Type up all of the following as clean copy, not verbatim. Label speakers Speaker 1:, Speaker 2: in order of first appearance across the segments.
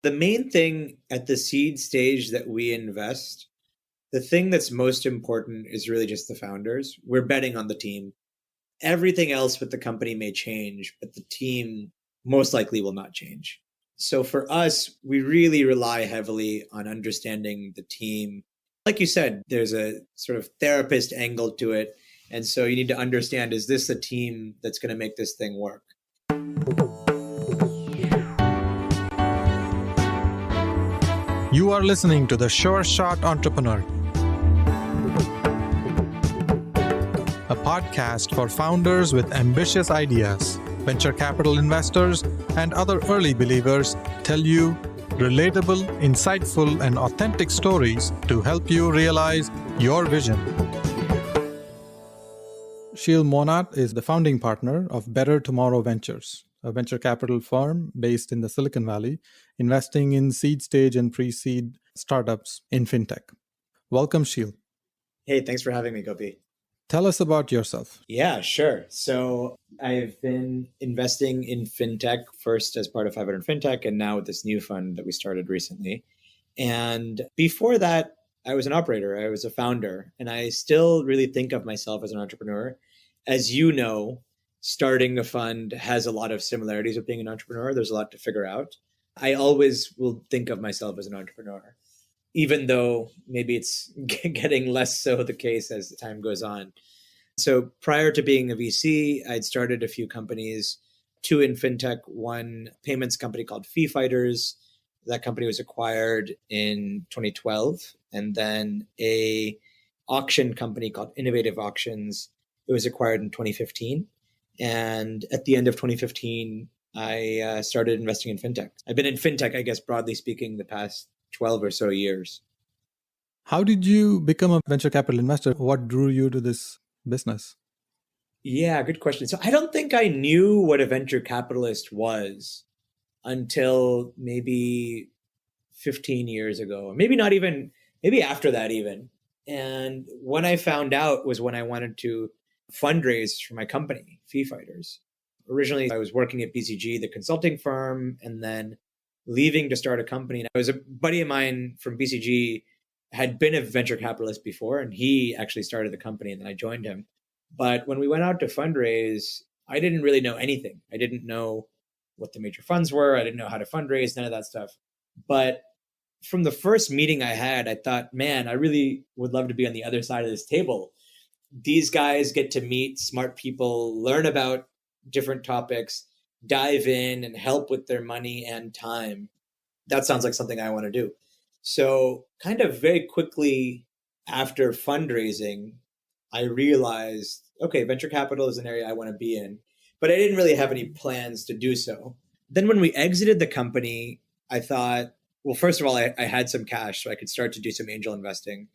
Speaker 1: The main thing at the seed stage that we invest, the thing that's most important is really just the founders. We're betting on the team. Everything else with the company may change, but the team most likely will not change. So for us, we really rely heavily on understanding the team. Like you said, there's a sort of therapist angle to it. And so you need to understand, is this a team that's going to make this thing work?
Speaker 2: You are listening to The Sure Shot Entrepreneur, a podcast for founders with ambitious ideas. Venture capital investors and other early believers tell you relatable, insightful, and authentic stories to help you realize your vision. Sheel Mohnot is the founding partner of Better Tomorrow Ventures, a venture capital firm based in the Silicon Valley, investing in seed stage and pre-seed startups in FinTech. Welcome, Sheel.
Speaker 1: Hey, thanks for having me, Gopi.
Speaker 2: Tell us about yourself.
Speaker 1: Yeah, sure. So I've been investing in FinTech first as part of 500 FinTech and now with this new fund that we started recently. And before that, I was an operator. I was a founder, and I still really think of myself as an entrepreneur. As you know, starting a fund has a lot of similarities with being an entrepreneur. There's a lot to figure out. I always will think of myself as an entrepreneur, even though maybe it's getting less so the case as time goes on. So prior to being a VC, I'd started a few companies, two in FinTech, one payments company called Fee Fighters. That company was acquired in 2012. And then a auction company called Innovative Auctions. It was acquired in 2015. And at the end of 2015, I started investing in FinTech. I've been in FinTech, I guess, broadly speaking, the past 12 or so years.
Speaker 2: How did you become a venture capital investor? What drew you to this business?
Speaker 1: Yeah, good question. So I don't think I knew what a venture capitalist was until maybe 15 years ago, or maybe not even, maybe after that even. And when I found out was when I wanted to fundraise for my company, Fee Fighters. Originally, I was working at BCG, the consulting firm, and then leaving to start a company. And I was a buddy of mine from BCG had been a venture capitalist before, and he actually started the company, and then I joined him. But when we went out to fundraise, I didn't really know anything. I didn't know what the major funds were. I didn't know how to fundraise, none of that stuff. But from the first meeting I had, I thought, man, I really would love to be on the other side of this table. These guys get to meet smart people, learn about different topics, dive in and help with their money and time. That sounds like something I want to do. So kind of very quickly after fundraising, I realized, okay, venture capital is an area I want to be in, but I didn't really have any plans to do so. Then when we exited the company, I thought, well, first of all, I had some cash so I could start to do some angel investing.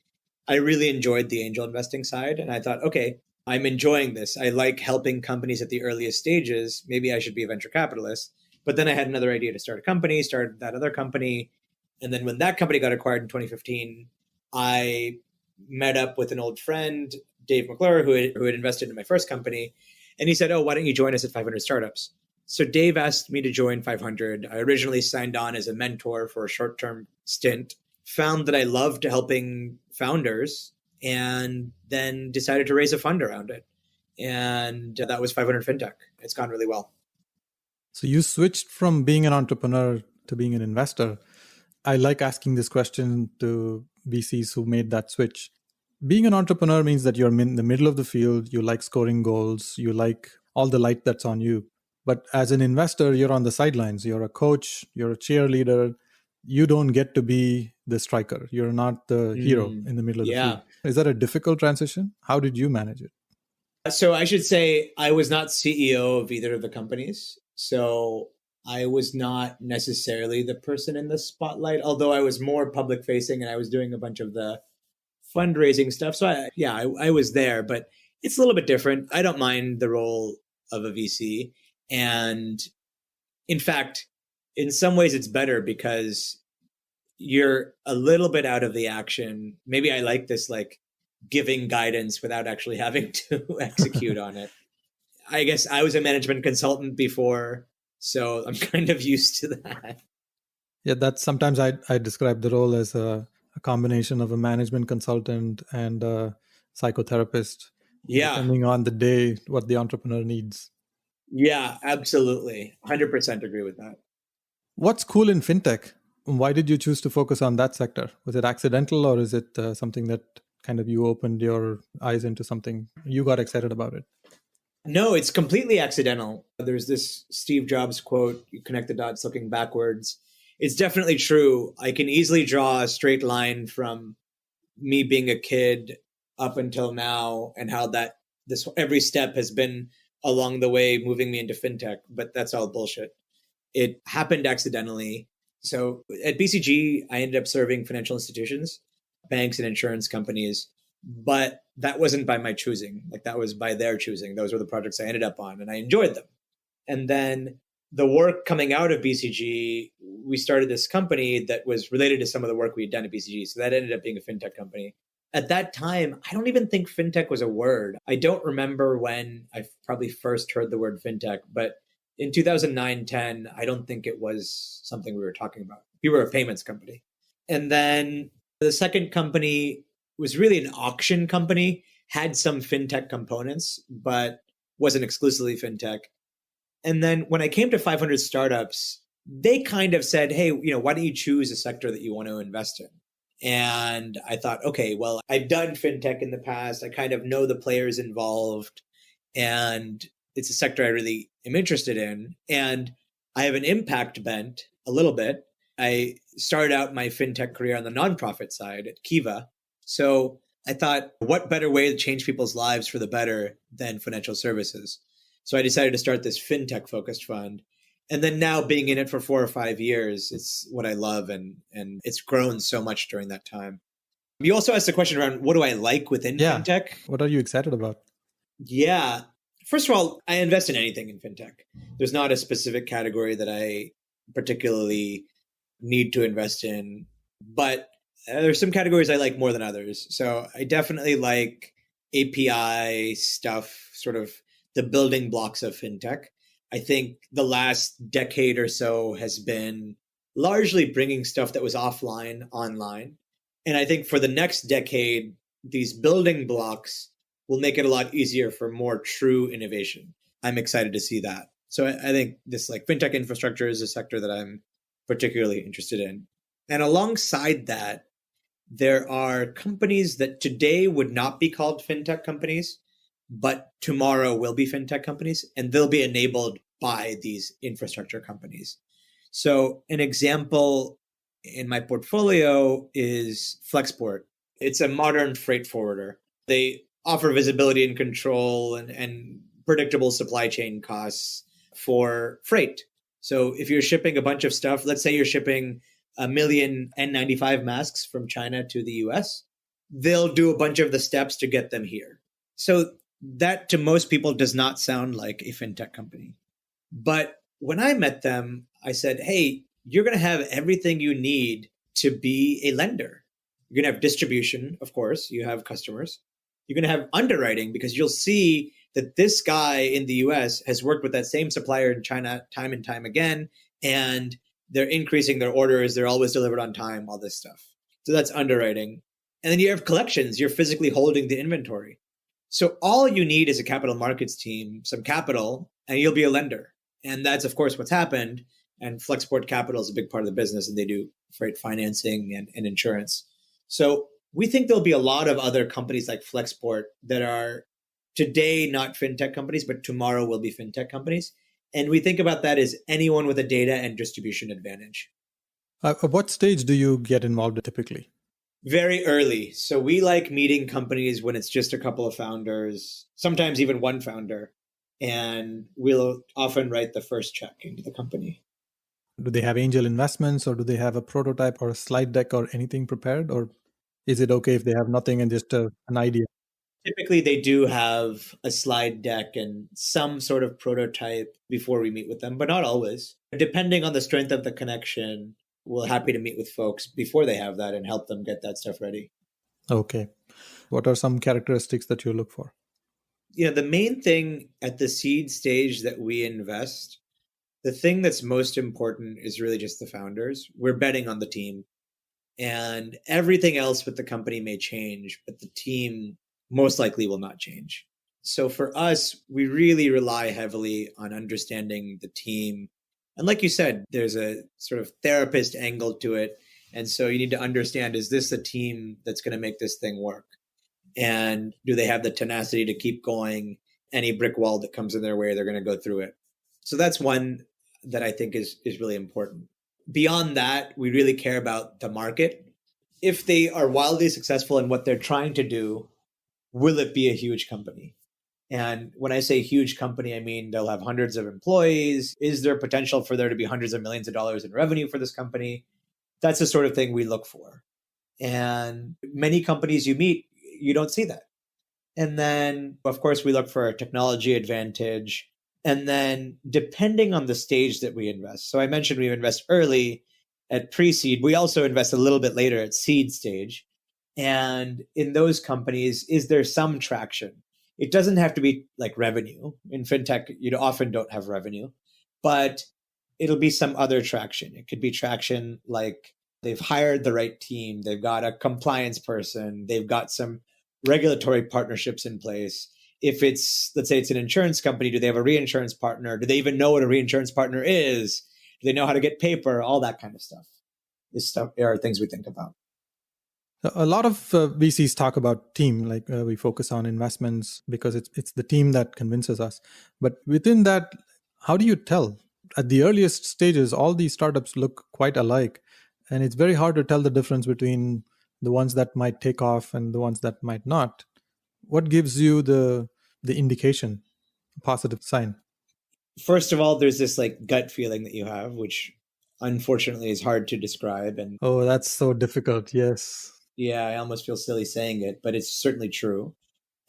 Speaker 1: I really enjoyed the angel investing side. And I thought, okay, I'm enjoying this. I like helping companies at the earliest stages. Maybe I should be a venture capitalist. But then I had another idea to start a company, started that other company. And then when that company got acquired in 2015, I met up with an old friend, Dave McClure, who had invested in my first company. And he said, oh, why don't you join us at 500 Startups? So Dave asked me to join 500. I originally signed on as a mentor for a short-term stint, found that I loved helping founders, and then decided to raise a fund around it. And that was 500 FinTech. It's gone really well.
Speaker 2: So you switched from being an entrepreneur to being an investor. I like asking this question to VCs who made that switch. Being an entrepreneur means that you're in the middle of the field, you like scoring goals, you like all the light that's on you. But as an investor, you're on the sidelines. You're a coach, you're a cheerleader. You don't get to be the striker. You're not the hero in the middle of the field. Is that a difficult transition? How did you manage it?
Speaker 1: So I should say I was not CEO of either of the companies. So I was not necessarily the person in the spotlight, although I was more public facing and I was doing a bunch of the fundraising stuff. So I was there, but it's a little bit different. I don't mind the role of a VC. And in fact, in some ways it's better because you're a little bit out of the action. Maybe I like this, like giving guidance without actually having to execute on it. I guess I was a management consultant before, so I'm kind of used to that.
Speaker 2: Yeah, that's sometimes I describe the role as a combination of a management consultant and a psychotherapist,
Speaker 1: Yeah.
Speaker 2: depending on the day, what the entrepreneur needs.
Speaker 1: Yeah, absolutely. 100% agree with that.
Speaker 2: What's cool in fintech? Why did you choose to focus on that sector? Was it accidental, or is it something that kind of you opened your eyes into something you got excited about it?
Speaker 1: No, it's completely accidental. There's this Steve Jobs quote, you connect the dots looking backwards. It's definitely true. I can easily draw a straight line from me being a kid up until now and how that this every step has been along the way moving me into fintech, but that's all bullshit. It happened accidentally. So at BCG, I ended up serving financial institutions, banks, and insurance companies, but that wasn't by my choosing. Like that was by their choosing. Those were the projects I ended up on, and I enjoyed them. And then the work coming out of BCG, we started this company that was related to some of the work we had done at BCG. So that ended up being a fintech company. At that time, I don't even think fintech was a word. I don't remember when I probably first heard the word fintech, but in 2009-10, I don't think it was something we were talking about. We were a payments company. And then the second company was really an auction company, had some fintech components, but wasn't exclusively fintech. And then when I came to 500 startups, they kind of said, hey, why don't you choose a sector that you want to invest in? And I thought, okay, well, I've done fintech in the past. I kind of know the players involved, and it's a sector I really am interested in. And I have an impact bent a little bit. I started out my fintech career on the nonprofit side at Kiva. So I thought, what better way to change people's lives for the better than financial services? So I decided to start this fintech focused fund. And then now being in it for 4 or 5 years, it's what I love. And it's grown so much during that time. You also asked the question around what do I like within fintech?
Speaker 2: What are you excited about?
Speaker 1: Yeah. First of all, I invest in anything in fintech. There's not a specific category that I particularly need to invest in, but there's some categories I like more than others. So I definitely like API stuff, sort of the building blocks of fintech. I think the last decade or so has been largely bringing stuff that was offline online. And I think for the next decade, these building blocks will make it a lot easier for more true innovation. I'm excited to see that. So I think this like fintech infrastructure is a sector that I'm particularly interested in. And alongside that, there are companies that today would not be called fintech companies, but tomorrow will be fintech companies, and they'll be enabled by these infrastructure companies. So an example in my portfolio is Flexport. It's a modern freight forwarder. They offer visibility and control and predictable supply chain costs for freight. So if you're shipping a bunch of stuff, let's say you're shipping 1 million N95 masks from China to the US, they'll do a bunch of the steps to get them here. So that to most people does not sound like a fintech company. But when I met them, I said, hey, you're going to have everything you need to be a lender. You're going to have distribution, of course, you have customers. You're going to have underwriting because you'll see that this guy in the US has worked with that same supplier in China time and time again, and they're increasing their orders. They're always delivered on time, all this stuff. So that's underwriting. And then you have collections. You're physically holding the inventory. So all you need is a capital markets team, some capital, and you'll be a lender. And that's, of course, what's happened. And Flexport Capital is a big part of the business, and they do freight financing and insurance. So we think there'll be a lot of other companies like Flexport that are today not fintech companies, but tomorrow will be fintech companies. And we think about that as anyone with a data and distribution advantage.
Speaker 2: At what stage do you get involved typically?
Speaker 1: Very early. So we like meeting companies when it's just a couple of founders, sometimes even one founder, and we'll often write the first check into the company.
Speaker 2: Do they have angel investments, or do they have a prototype or a slide deck or anything prepared? Or is it okay if they have nothing and just an idea?
Speaker 1: Typically, they do have a slide deck and some sort of prototype before we meet with them, but not always. Depending on the strength of the connection, we're happy to meet with folks before they have that and help them get that stuff ready.
Speaker 2: Okay. What are some characteristics that you look for?
Speaker 1: The main thing at the seed stage that we invest the thing that's most important is really just the founders. We're betting on the team, and everything else with the company may change, but the team most likely will not change. So for us, we really rely heavily on understanding the team. And like you said, there's a sort of therapist angle to it. And so you need to understand, is this a team that's going to make this thing work? And do they have the tenacity to keep going? Any brick wall that comes in their way, they're going to go through it. So that's one that I think is really important. Beyond that, we really care about the market. If they are wildly successful in what they're trying to do, will it be a huge company? And when I say huge company, I mean they'll have hundreds of employees. Is there potential for there to be hundreds of millions of dollars in revenue for this company? That's the sort of thing we look for. And many companies you meet, you don't see that. And then, of course, we look for a technology advantage. And then depending on the stage that we invest. So I mentioned we invest early at pre-seed. We also invest a little bit later at seed stage. And in those companies, is there some traction? It doesn't have to be like revenue. In FinTech, you often don't have revenue, but it'll be some other traction. It could be traction like they've hired the right team, they've got a compliance person, they've got some regulatory partnerships in place. If it's, let's say it's an insurance company, do they have a reinsurance partner? Do they even know what a reinsurance partner is? Do they know how to get paper? All that kind of stuff. This stuff are things we think about.
Speaker 2: A lot of VCs talk about team, like we focus on investments because it's the team that convinces us. But within that, how do you tell? At the earliest stages, all these startups look quite alike. And it's very hard to tell the difference between the ones that might take off and the ones that might not. What gives you the indication, positive sign?
Speaker 1: First of all, there's this like gut feeling that you have, which unfortunately is hard to describe. And
Speaker 2: oh, that's so difficult. Yes.
Speaker 1: Yeah, I almost feel silly saying it, but it's certainly true.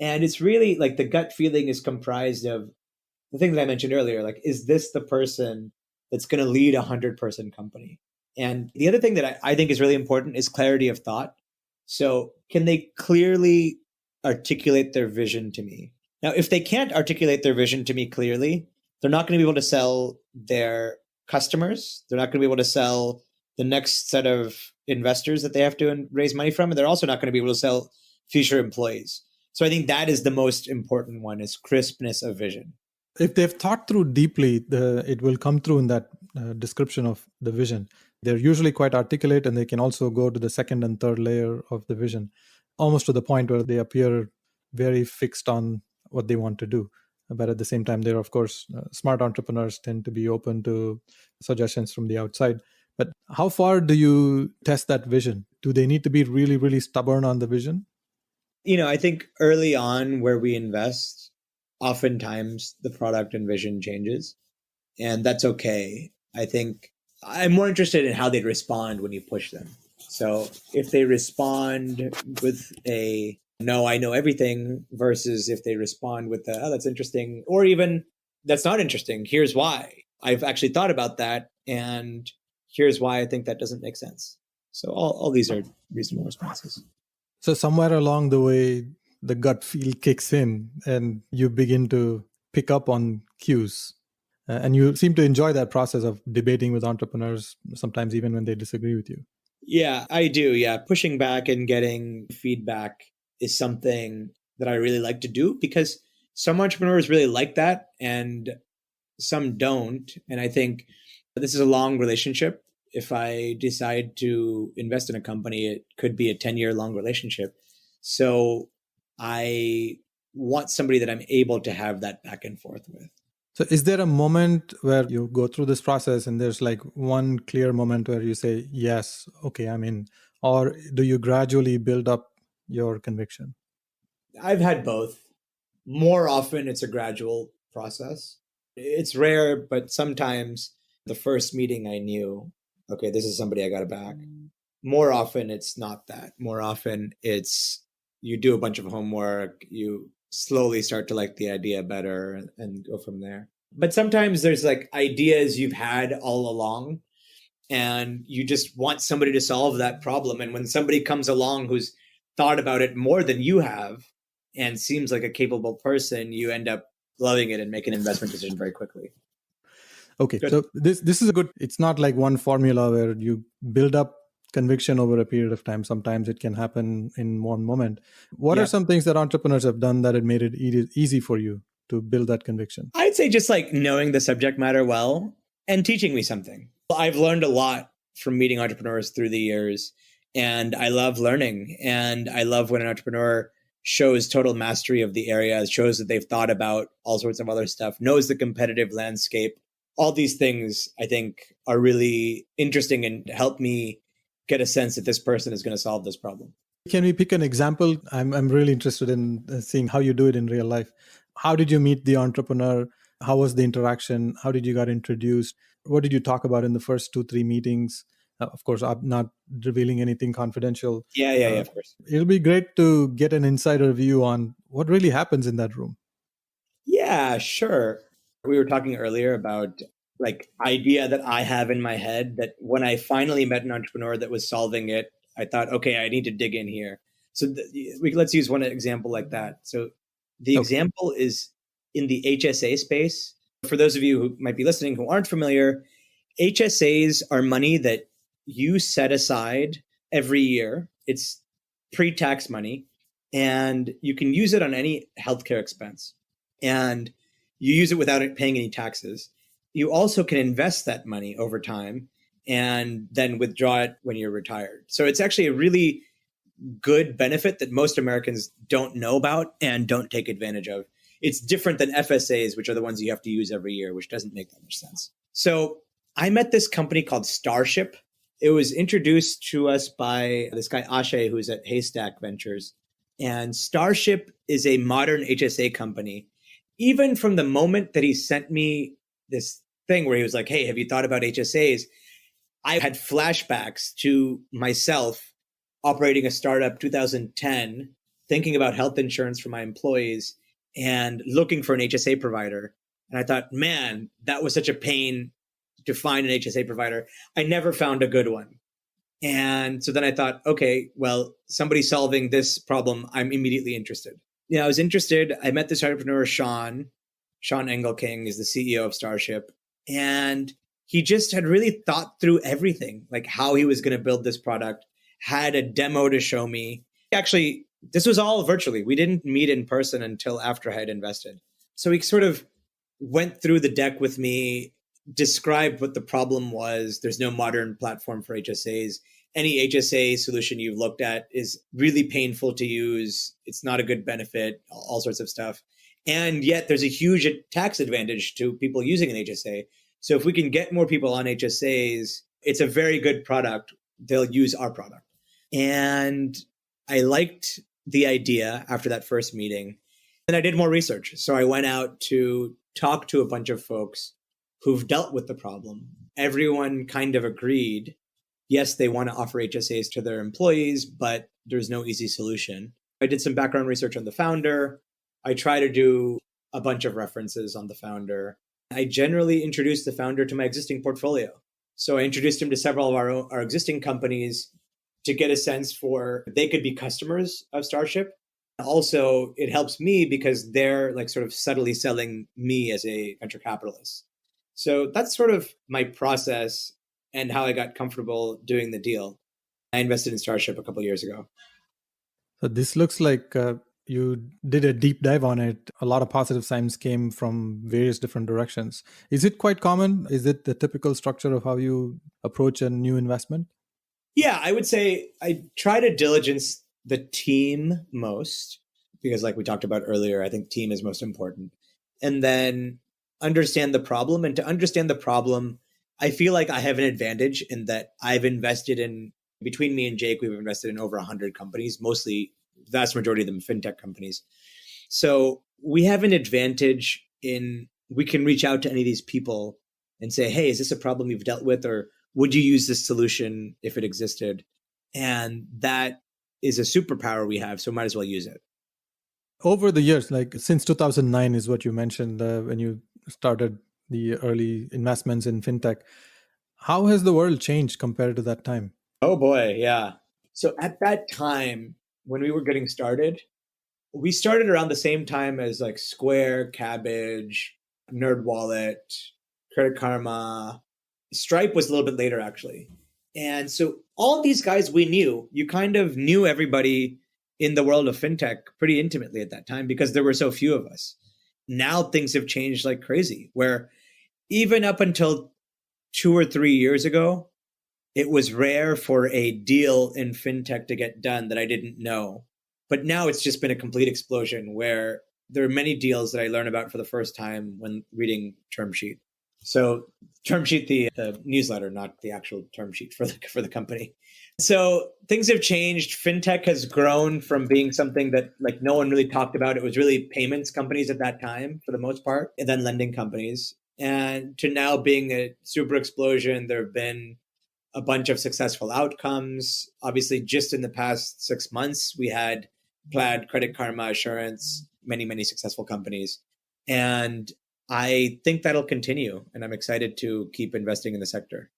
Speaker 1: And it's really like the gut feeling is comprised of the thing that I mentioned earlier. Like, is this the person that's going to lead a 100-person company? And the other thing that I think is really important is clarity of thought. So can they clearly articulate their vision to me? Now, if they can't articulate their vision to me clearly, they're not going to be able to sell their customers. They're not going to be able to sell the next set of investors that they have to raise money from. And they're also not going to be able to sell future employees. So I think that is the most important one, is crispness of vision.
Speaker 2: If they've thought through deeply, it will come through in that description of the vision. They're usually quite articulate, and they can also go to the second and third layer of the vision, almost to the point where they appear very fixed on what they want to do. But at the same time, they're, of course, smart entrepreneurs tend to be open to suggestions from the outside. But how far do you test that vision? Do they need to be really, really stubborn on the vision?
Speaker 1: I think early on where we invest, oftentimes the product and vision changes, and that's okay. I think I'm more interested in how they'd respond when you push them. So if they respond with a no, I know everything, versus if they respond with the, oh, that's interesting, or even that's not interesting, here's why. I've actually thought about that, and here's why I think that doesn't make sense. So all these are reasonable responses.
Speaker 2: So somewhere along the way, the gut feel kicks in and you begin to pick up on cues. And you seem to enjoy that process of debating with entrepreneurs, sometimes even when they disagree with you.
Speaker 1: Yeah, I do. Yeah. Pushing back and getting feedback is something that I really like to do, because some entrepreneurs really like that and some don't. And I think this is a long relationship. If I decide to invest in a company, it could be a 10-year long relationship. So I want somebody that I'm able to have that back and forth with.
Speaker 2: So is there a moment where you go through this process and there's like one clear moment where you say, yes, okay, I'm in? Or do you gradually build up your conviction?
Speaker 1: I've had both. More often, it's a gradual process. It's rare, but sometimes the first meeting I knew, okay, this is somebody I got to back. More often, it's not that. More often, it's you do a bunch of homework, you slowly start to like the idea better and go from there. But sometimes there's like ideas you've had all along, and you just want somebody to solve that problem. And when somebody comes along who's thought about it more than you have and seems like a capable person, you end up loving it and make an investment decision very quickly.
Speaker 2: Okay,
Speaker 1: Good.
Speaker 2: so this is a good. It's not like one formula where you build up conviction over a period of time. Sometimes it can happen in one moment. What are
Speaker 1: Yeah.
Speaker 2: some things that entrepreneurs have done that it made it easy for you to build that conviction?
Speaker 1: I'd say just like knowing the subject matter well and teaching me something. I've learned a lot from meeting entrepreneurs through the years, and I love learning. And I love when an entrepreneur shows total mastery of the area, shows that they've thought about all sorts of other stuff, knows the competitive landscape. All these things I think are really interesting and help me get a sense that this person is going to solve this problem.
Speaker 2: Can we pick an example? I'm really interested in seeing how you do it in real life. How did you meet the entrepreneur? How was the interaction? How did you get introduced? What did you talk about in the first 2-3 meetings? Of course, I'm not revealing anything confidential.
Speaker 1: Yeah, of course.
Speaker 2: It'll be great to get an insider view on what really happens in that room.
Speaker 1: Yeah, sure. We were talking earlier about like idea that I have in my head that when I finally met an entrepreneur that was solving it, I thought, okay, I need to dig in here. So let's use one example like that. So the
Speaker 2: Okay.
Speaker 1: example is in the HSA space. For those of you who might be listening who aren't familiar, HSAs are money that you set aside every year. It's pre-tax money, and you can use it on any healthcare expense. And you use it without paying any taxes. You also can invest that money over time and then withdraw it when you're retired. So it's actually a really good benefit that most Americans don't know about and don't take advantage of. It's different than FSAs, which are the ones you have to use every year, which doesn't make that much sense. So I met this company called Starship. It was introduced to us by this guy, Ashay, who's at Haystack Ventures. And Starship is a modern HSA company. Even from the moment that he sent me this thing where he was like, hey, have you thought about HSAs? I had flashbacks to myself operating a startup 2010, thinking about health insurance for my employees and looking for an HSA provider. And I thought, man, that was such a pain to find an HSA provider. I never found a good one. And so then I thought, okay, well, somebody solving this problem, I'm immediately interested. I was interested. I met this entrepreneur, Sean Engelking is the CEO of Starship. And he just had really thought through everything, like how he was going to build this product, had a demo to show me. Actually, this was all virtually. We didn't meet in person until after I had invested. So he sort of went through the deck with me, described what the problem was. There's no modern platform for HSAs. Any HSA solution you've looked at is really painful to use. It's not a good benefit, all sorts of stuff. And yet there's a huge tax advantage to people using an HSA. So if we can get more people on HSAs, it's a very good product. They'll use our product. And I liked the idea after that first meeting. And I did more research. So I went out to talk to a bunch of folks who've dealt with the problem. Everyone kind of agreed. Yes, they want to offer HSAs to their employees, but there's no easy solution. I did some background research on the founder. I try to do a bunch of references on the founder. I generally introduced the founder to my existing portfolio. So I introduced him to several of our existing companies to get a sense for they could be customers of Starship. Also, it helps me because they're like sort of subtly selling me as a venture capitalist. So that's sort of my process and how I got comfortable doing the deal. I invested in Starship a couple of years ago.
Speaker 2: So this looks like you did a deep dive on it. A lot of positive signs came from various different directions. Is it quite common? Is it the typical structure of how you approach a new investment?
Speaker 1: Yeah, I would say I try to diligence the team most because, like we talked about earlier, I think team is most important. And then understand the problem. And to understand the problem, I feel like I have an advantage in that I've invested in, between me and Jake, we've invested in over 100 companies, mostly the vast majority of them fintech companies. So we have an advantage in we can reach out to any of these people and say, hey, is this a problem you've dealt with? Or would you use this solution if it existed? And that is a superpower we have. So might as well use it.
Speaker 2: Over the years, like since 2009 is what you mentioned when you started the early investments in fintech. How has the world changed compared to that time?
Speaker 1: Oh boy, yeah. So at that time, when we were getting started, we started around the same time as like Square, Cabbage, NerdWallet, Credit Karma. Stripe was a little bit later, actually. And so all these guys we knew, you kind of knew everybody in the world of fintech pretty intimately at that time because there were so few of us. Now things have changed like crazy, where even up until 2 or 3 years ago, it was rare for a deal in fintech to get done that I didn't know. But now it's just been a complete explosion where there are many deals that I learn about for the first time when reading Term Sheet. So Term Sheet, the newsletter, not the actual term sheet for the company. So things have changed. Fintech has grown from being something that like no one really talked about. It was really payments companies at that time for the most part, and then lending companies. And to now being a super explosion, there have been a bunch of successful outcomes. Obviously, just in the past 6 months, we had Plaid, Credit Karma, Assurance, many, many successful companies. And I think that'll continue. And I'm excited to keep investing in the sector.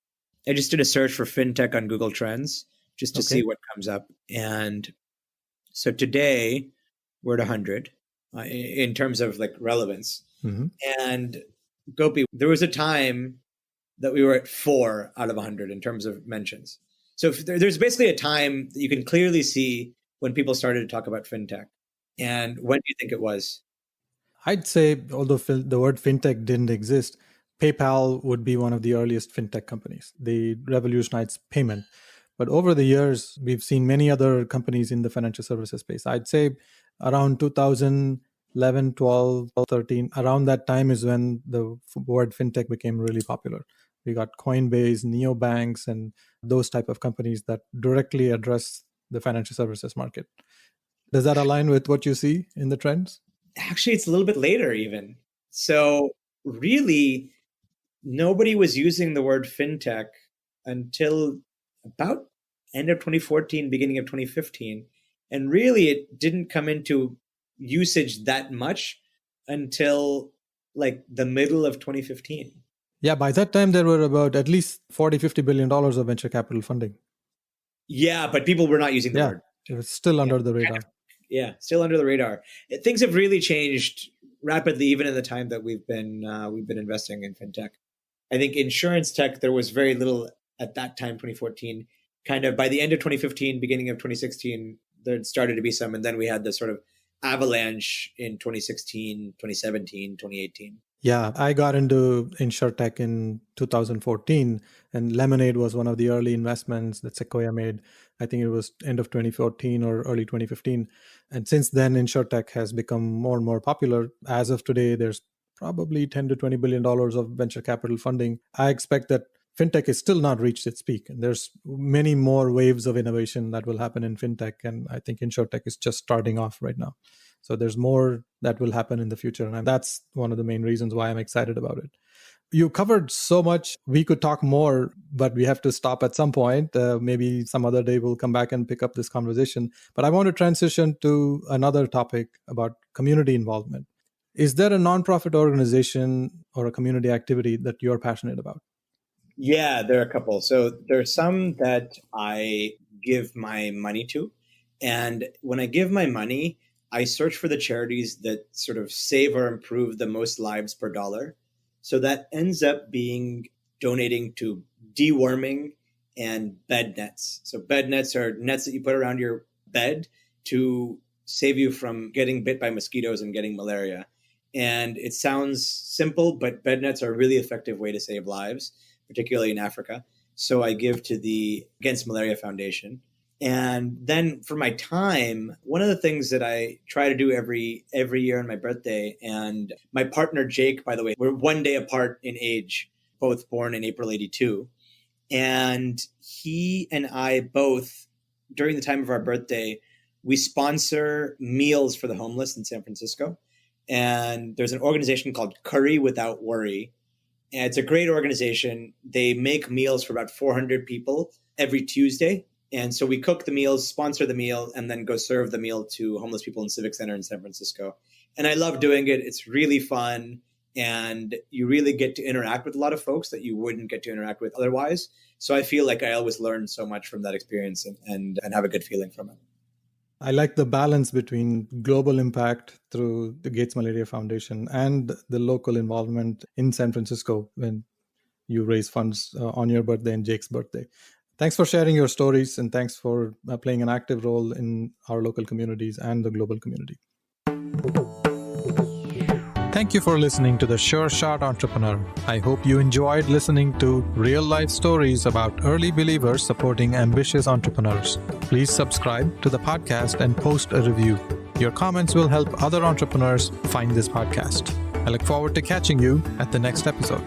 Speaker 1: I just did a search for fintech on Google Trends just to see what comes up. And so today we're at 100 in terms of like relevance.
Speaker 2: Mm-hmm.
Speaker 1: And Gopi, there was a time that we were at 4 out of 100 in terms of mentions. So there's basically a time that you can clearly see when people started to talk about fintech. And when do you think it was?
Speaker 2: I'd say, although the word fintech didn't exist, PayPal would be one of the earliest fintech companies. They revolutionized payment. But over the years, we've seen many other companies in the financial services space. I'd say around 2011, 12, 13, around that time is when the word fintech became really popular. We got Coinbase, neobanks, and those type of companies that directly address the financial services market. Does that align with what you see in the trends?
Speaker 1: Actually, it's a little bit later even. So really, nobody was using the word fintech until about end of 2014, beginning of 2015. And really, it didn't come into usage that much until like the middle of 2015.
Speaker 2: Yeah, by that time, there were about at least $40-50 billion of venture capital funding.
Speaker 1: Yeah, but people were not using the word.
Speaker 2: It was still under the radar.
Speaker 1: Yeah, still under the radar. Things have really changed rapidly, even in the time that we've been investing in fintech. I think insurance tech, there was very little at that time, 2014. Kind of by the end of 2015, beginning of 2016, there started to be some, and then we had this sort of avalanche in 2016, 2017, 2018.
Speaker 2: Yeah, I got into InsureTech in 2014, and Lemonade was one of the early investments that Sequoia made. I think it was end of 2014 or early 2015. And since then, InsureTech has become more and more popular. As of today, there's probably $10 to $20 billion of venture capital funding. I expect that fintech is still not reached its peak. And there's many more waves of innovation that will happen in fintech. And I think InsureTech is just starting off right now. So there's more that will happen in the future. And that's one of the main reasons why I'm excited about it. You covered so much. We could talk more, but we have to stop at some point. Maybe some other day we'll come back and pick up this conversation. But I want to transition to another topic about community involvement. Is there a nonprofit organization or a community activity that you're passionate about?
Speaker 1: Yeah, there are a couple. So there are some that I give my money to. And when I give my money, I search for the charities that sort of save or improve the most lives per dollar. So that ends up being donating to deworming and bed nets. So bed nets are nets that you put around your bed to save you from getting bit by mosquitoes and getting malaria. And it sounds simple, but bed nets are a really effective way to save lives, particularly in Africa. So I give to the Against Malaria Foundation. And then for my time, one of the things that I try to do every year on my birthday, and my partner Jake, by the way, we're 1 day apart in age, both born in April 82. And he and I both, during the time of our birthday, we sponsor meals for the homeless in San Francisco. And there's an organization called Curry Without Worry. And it's a great organization. They make meals for about 400 people every Tuesday. And so we cook the meals, sponsor the meal, and then go serve the meal to homeless people in Civic Center in San Francisco. And I love doing it. It's really fun. And you really get to interact with a lot of folks that you wouldn't get to interact with otherwise. So I feel like I always learn so much from that experience and have a good feeling from it.
Speaker 2: I like the balance between global impact through the Gates Malaria Foundation and the local involvement in San Francisco when you raise funds on your birthday and Jake's birthday. Thanks for sharing your stories, and thanks for playing an active role in our local communities and the global community. Thank you for listening to The Sure Shot Entrepreneur. I hope you enjoyed listening to real-life stories about early believers supporting ambitious entrepreneurs. Please subscribe to the podcast and post a review. Your comments will help other entrepreneurs find this podcast. I look forward to catching you at the next episode.